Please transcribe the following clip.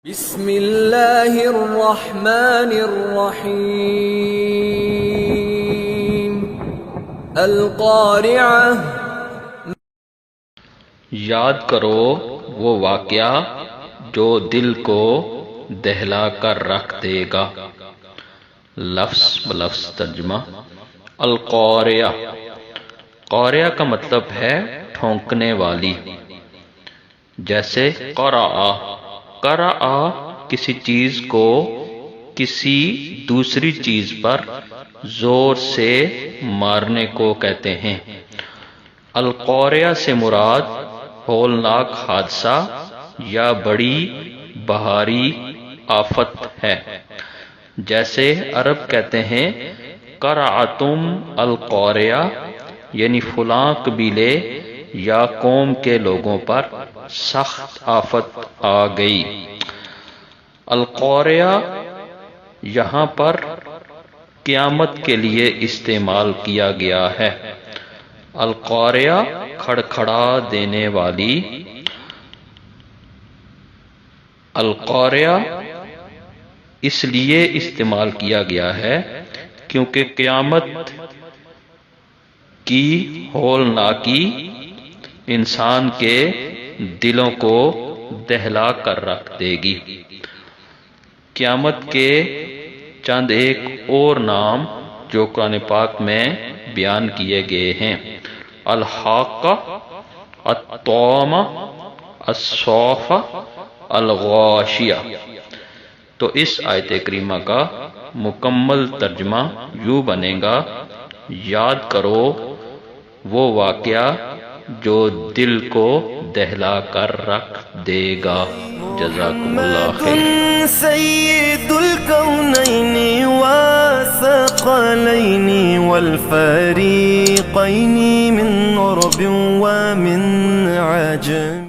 بسم اللہ الرحمن الرحیم القارعہ۔ یاد کرو وہ واقعہ جو دل کو دہلا کر رکھ دے گا۔ لفظ بلفظ ترجمہ۔ القارعہ، قارعہ کا مطلب ہے ٹھونکنے والی، جیسے قرأ، قرأ کسی چیز کو کسی دوسری چیز پر زور سے مارنے کو کہتے ہیں۔ القارعہ سے مراد ہولناک حادثہ یا بڑی بہاری آفت ہے، جیسے عرب کہتے ہیں قرعتم القارعہ، یعنی فلاں قبیلے یا قوم کے لوگوں پر سخت آفت آ گئی۔ القارعہ یہاں پر قیامت کے لیے استعمال کیا گیا ہے۔ القارعہ کھڑکھڑا دینے والی۔ القارعہ اس لیے استعمال کیا گیا ہے کیونکہ قیامت کی ہولناکی انسان کے دلوں کو دہلا کر رکھ دے گی۔ قیامت کے چند ایک اور نام جو قرآن پاک میں بیان کیے گئے ہیں: الحاقہ، الطامہ، الصافہ، الغاشیہ۔ تو اس آیت کریمہ کا مکمل ترجمہ یوں بنے گا: یاد کرو وہ واقعہ جو دل کو دہلا کر رکھ دے گا۔ جزاکم اللہ خیر۔ سید الکونین والثقلین والفریقین من عرب ومن عجم۔